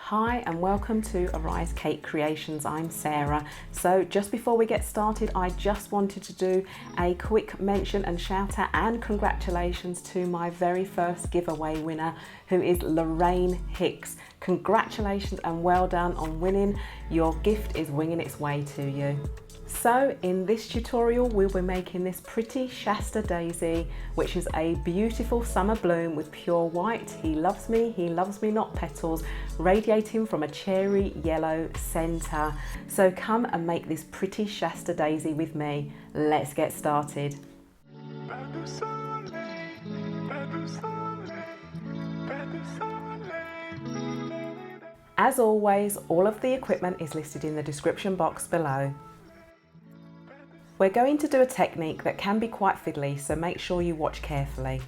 Hi and welcome to Arise Cake Creations. I'm Sarah. So just before we get started, I just wanted to do a quick mention and shout out and congratulations to my very first giveaway winner, who is Lorraine Hicks. Congratulations and well done on winning. Your gift is winging its way to you. So in this tutorial we'll be making this pretty Shasta daisy, which is a beautiful summer bloom with pure white he loves me not petals radiating from a cherry yellow centre. So come and make this pretty Shasta daisy with me. Let's get started. As always, all of the equipment is listed in the description box below. We're going to do a technique that can be quite fiddly, so make sure you watch carefully.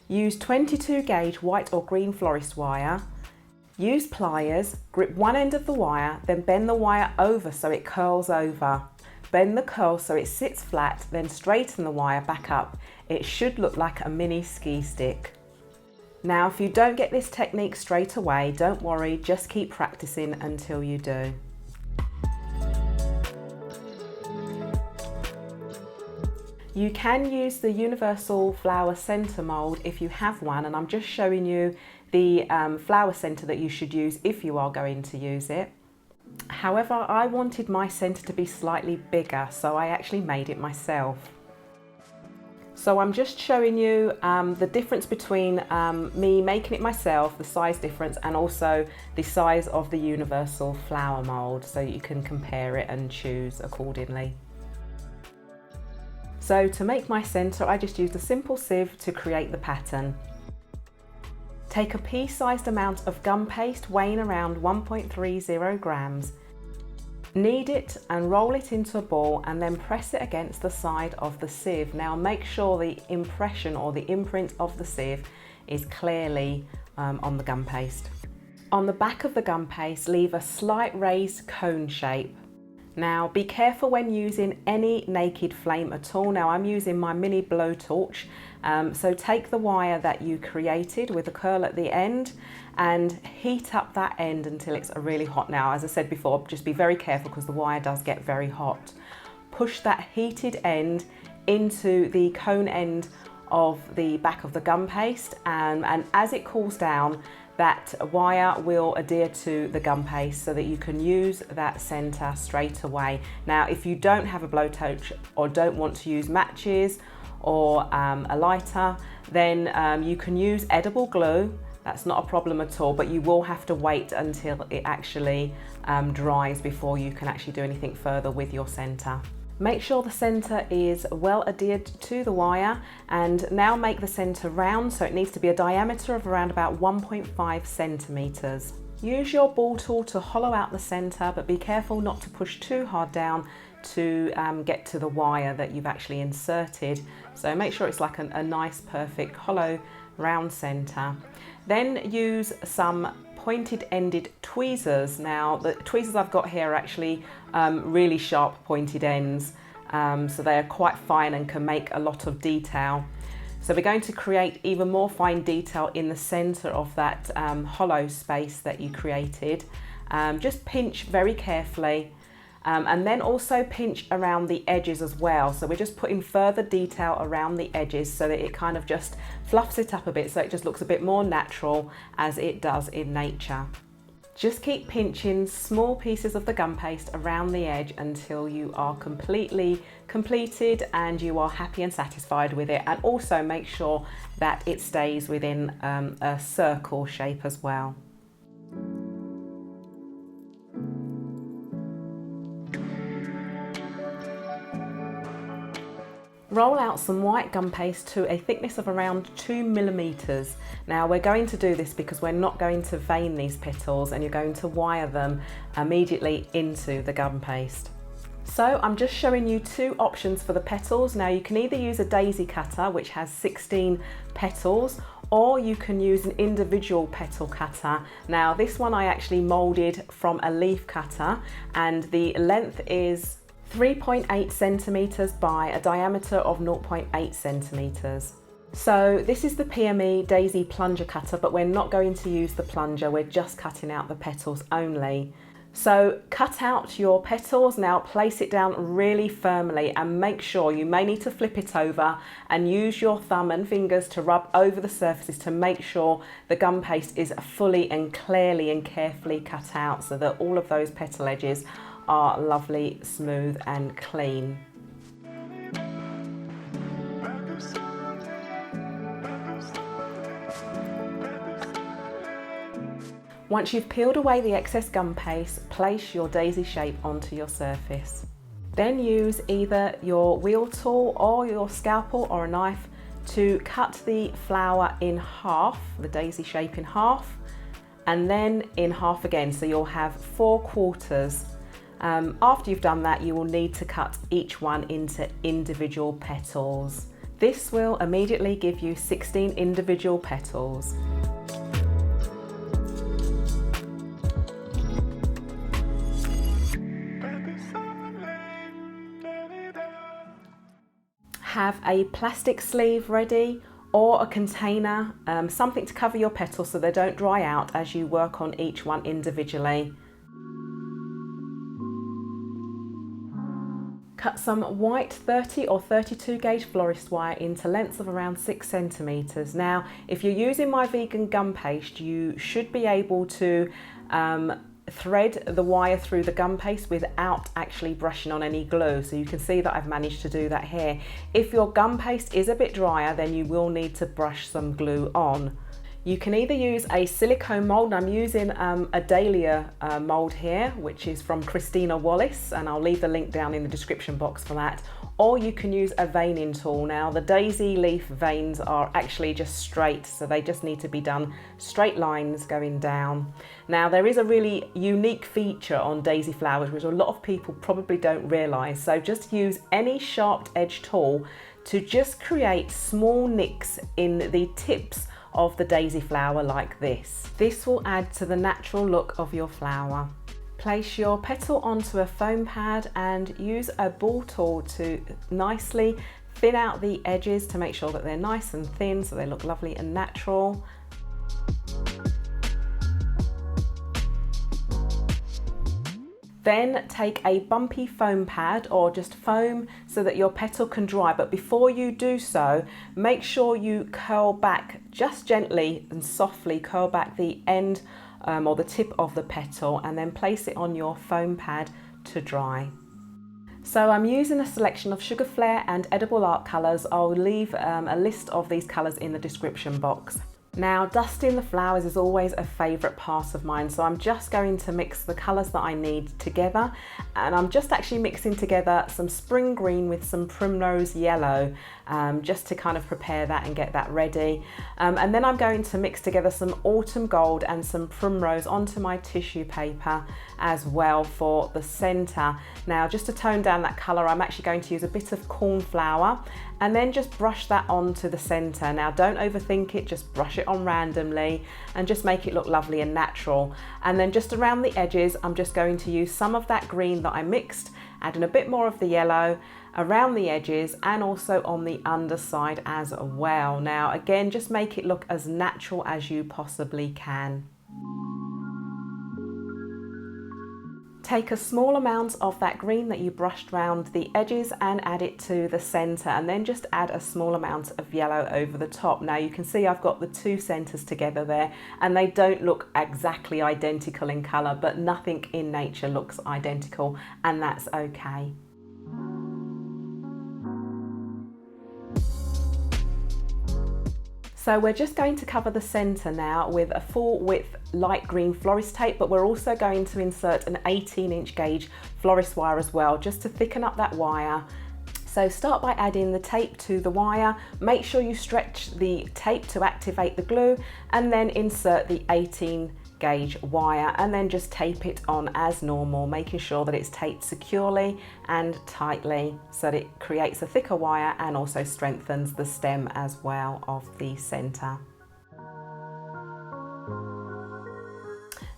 Use 22 gauge white or green florist wire. Use pliers, grip one end of the wire, then bend the wire over so it curls over. Bend the curl so it sits flat, then straighten the wire back up. It should look like a mini ski stick. Now, if you don't get this technique straight away, don't worry, just keep practicing until you do. You can use the universal flower center mold if you have one, and I'm just showing you the flower center that you should use if you are going to use it. However, I wanted my center to be slightly bigger, so I actually made it myself. So I'm just showing you the difference between me making it myself, the size difference, and also the size of the universal flower mold, so you can compare it and choose accordingly. So to make my centre, I just used a simple sieve to create the pattern. Take a pea-sized amount of gum paste weighing around 1.30 grams. Knead it and roll it into a ball and then press it against the side of the sieve. Now make sure the impression or the imprint of the sieve is clearly on the gum paste. On the back of the gum paste, leave a slight raised cone shape. Now be careful when using any naked flame at all. Now I'm using my mini blowtorch, so take the wire that you created with a curl at the end and heat up that end until it's really hot. Now, as I said before, just be very careful because the wire does get very hot. Push that heated end into the cone end of the back of the gum paste, and as it cools down, that wire will adhere to the gum paste so that you can use that center straight away. Now, if you don't have a blowtorch or don't want to use matches or a lighter, then you can use edible glue. That's not a problem at all, but you will have to wait until it actually dries before you can actually do anything further with your center. Make sure the center is well adhered to the wire, and now make the center round, so it needs to be a diameter of around about 1.5 centimeters. Use your ball tool to hollow out the center, but be careful not to push too hard down to get to the wire that you've actually inserted. So make sure it's like a nice, perfect, hollow, round center. Then use some pointed ended tweezers. Now the tweezers I've got here are actually really sharp pointed ends, so they are quite fine and can make a lot of detail. So we're going to create even more fine detail in the center of that hollow space that you created. Just pinch very carefully, and then also pinch around the edges as well. So we're just putting further detail around the edges so that it kind of just fluffs it up a bit, so it just looks a bit more natural as it does in nature. Just keep pinching small pieces of the gum paste around the edge until you are completely completed and you are happy and satisfied with it, and also make sure that it stays within a circle shape as well. Roll out some white gum paste to a thickness of around 2 millimeters. Now we're going to do this because we're not going to vein these petals, and you're going to wire them immediately into the gum paste. So I'm just showing you two options for the petals. Now you can either use a daisy cutter, which has 16 petals, or you can use an individual petal cutter. Now this one I actually molded from a leaf cutter, and the length is 3.8 centimeters by a diameter of 0.8 centimeters. So this is the PME Daisy plunger cutter, but we're not going to use the plunger, we're just cutting out the petals only. So cut out your petals, now place it down really firmly and make sure, you may need to flip it over and use your thumb and fingers to rub over the surfaces to make sure the gum paste is fully and clearly and carefully cut out so that all of those petal edges are lovely, smooth and clean. Once you've peeled away the excess gum paste, place your daisy shape onto your surface. Then use either your wheel tool or your scalpel or a knife to cut the flower in half, the daisy shape in half, and then in half again, so you'll have 4 quarters. After you've done that, you will need to cut each one into individual petals. This will immediately give you 16 individual petals. Have a plastic sleeve ready or a container, something to cover your petals so they don't dry out as you work on each one individually. Cut some white 30 or 32 gauge florist wire into lengths of around 6 centimeters. Now, if you're using my vegan gum paste, you should be able to thread the wire through the gum paste without actually brushing on any glue, so you can see that I've managed to do that here. If your gum paste is a bit drier, then you will need to brush some glue on. You can either use a silicone mould. I'm using a Dahlia mould here, which is from Christina Wallis, and I'll leave the link down in the description box for that. Or you can use a veining tool. Now, the daisy leaf veins are actually just straight, so they just need to be done straight lines going down. Now, there is a really unique feature on daisy flowers, which a lot of people probably don't realise. So just use any sharp edge tool to just create small nicks in the tips of the daisy flower like this. This will add to the natural look of your flower. Place your petal onto a foam pad and use a ball tool to nicely thin out the edges to make sure that they're nice and thin so they look lovely and natural. Then take a bumpy foam pad or just foam so that your petal can dry, but before you do so, make sure you curl back, just gently and softly curl back the end or the tip of the petal and then place it on your foam pad to dry. So I'm using a selection of Sugar Flare and Edible Art colours. I'll leave a list of these colours in the description box. Now, dusting the flowers is always a favourite part of mine, so I'm just going to mix the colours that I need together, and I'm just actually mixing together some spring green with some primrose yellow, just to kind of prepare that and get that ready. And then I'm going to mix together some autumn gold and some primrose onto my tissue paper as well for the centre. Now, just to tone down that colour, I'm actually going to use a bit of cornflower and then just brush that onto the centre. Now, don't overthink it, just brush it on randomly and just make it look lovely and natural. And then just around the edges, I'm just going to use some of that green that I mixed, adding a bit more of the yellow around the edges and also on the underside as well. Now, again, just make it look as natural as you possibly can. Take a small amount of that green that you brushed around the edges and add it to the centre, and then just add a small amount of yellow over the top. Now you can see I've got the two centres together there and they don't look exactly identical in colour, but nothing in nature looks identical, and that's okay. So we're just going to cover the centre now with a full width light green florist tape, but we're also going to insert an 18-inch gauge florist wire as well, just to thicken up that wire. So start by adding the tape to the wire, make sure you stretch the tape to activate the glue, and then insert the 18 gauge wire and then just tape it on as normal, making sure that it's taped securely and tightly so that it creates a thicker wire and also strengthens the stem as well of the centre.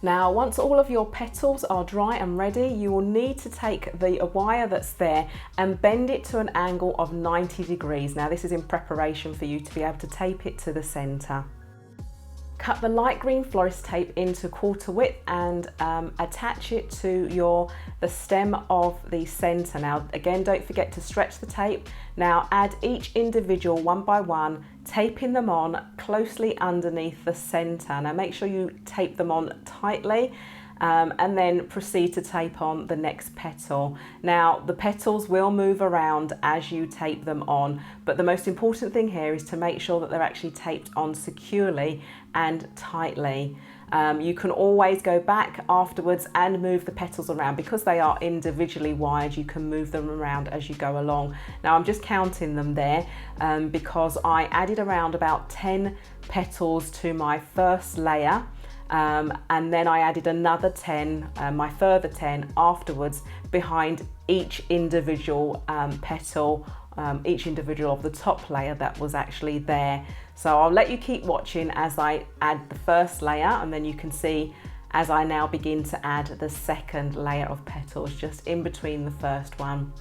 Now, once all of your petals are dry and ready, you will need to take the wire that's there and bend it to an angle of 90 degrees. Now, this is in preparation for you to be able to tape it to the center. Cut the light green florist tape into quarter width and attach it to the stem of the center. Now, again, don't forget to stretch the tape. Now, add each individual one by one, taping them on closely underneath the center. Now, make sure you tape them on tightly. And then proceed to tape on the next petal. Now, the petals will move around as you tape them on, but the most important thing here is to make sure that they're actually taped on securely and tightly. You can always go back afterwards and move the petals around. Because they are individually wired, you can move them around as you go along. Now, I'm just counting them there because I added around about 10 petals to my first layer. And then I added another 10, my further 10 afterwards behind each individual petal, each individual of the top layer that was actually there. So I'll let you keep watching as I add the first layer, and then you can see as I now begin to add the second layer of petals just in between the first one.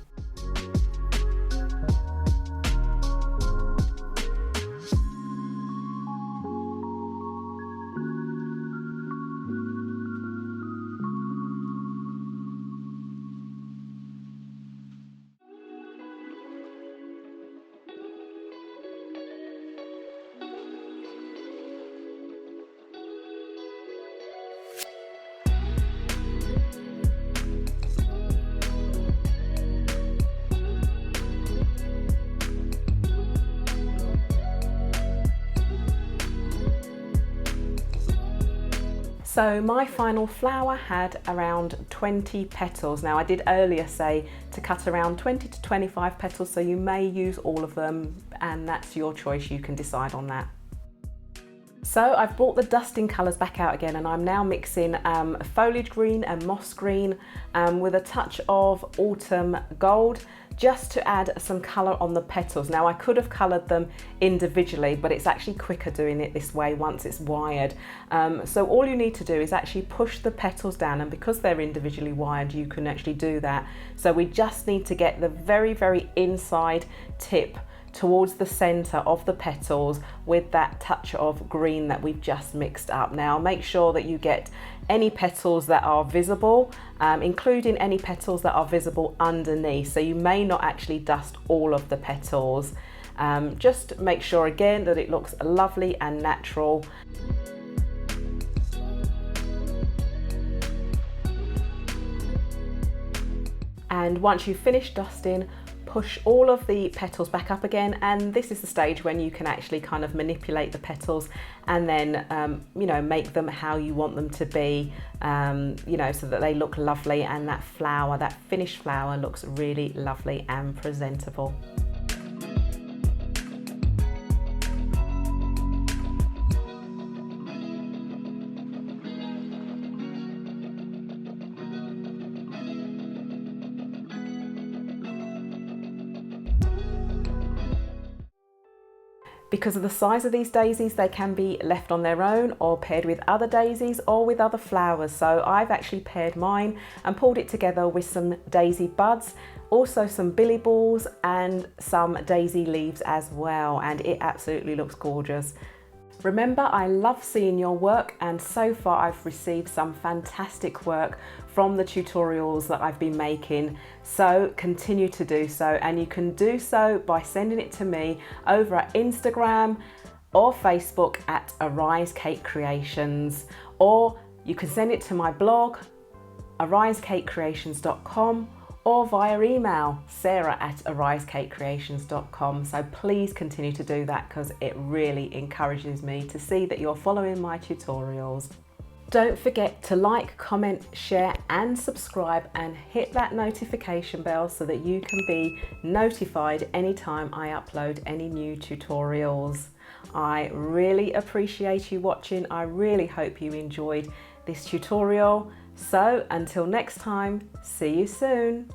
So my final flower had around 20 petals. Now, I did earlier say to cut around 20 to 25 petals, so you may use all of them, and that's your choice. You can decide on that. So I've brought the dusting colours back out again, and I'm now mixing foliage green and moss green with a touch of autumn gold, just to add some colour on the petals. Now, I could have coloured them individually, but it's actually quicker doing it this way once it's wired. So all you need to do is actually push the petals down, and because they're individually wired, you can actually do that. So we just need to get the very, very inside tip towards the center of the petals with that touch of green that we've just mixed up. Now, make sure that you get any petals that are visible, including any petals that are visible underneath. So you may not actually dust all of the petals. Just make sure again that it looks lovely and natural. And once you've finished dusting, push all of the petals back up again, and this is the stage when you can actually kind of manipulate the petals and then you know, make them how you want them to be, you know, so that they look lovely and that flower, that finished flower, looks really lovely and presentable. Because of the size of these daisies, they can be left on their own or paired with other daisies or with other flowers. So I've actually paired mine and pulled it together with some daisy buds, also some billy balls and some daisy leaves as well, and it absolutely looks gorgeous. Remember, I love seeing your work, and so far I've received some fantastic work from the tutorials that I've been making, so continue to do so, and you can do so by sending it to me over at Instagram or Facebook at Arise Cake Creations, or you can send it to my blog arisecakecreations.com or via email sarah@arisecakecreations.com. So please continue to do that, because it really encourages me to see that you're following my tutorials. Don't forget to like, comment, share and subscribe, and hit that notification bell so that you can be notified anytime I upload any new tutorials. I really appreciate you watching. I really hope you enjoyed this tutorial. So until next time, see you soon.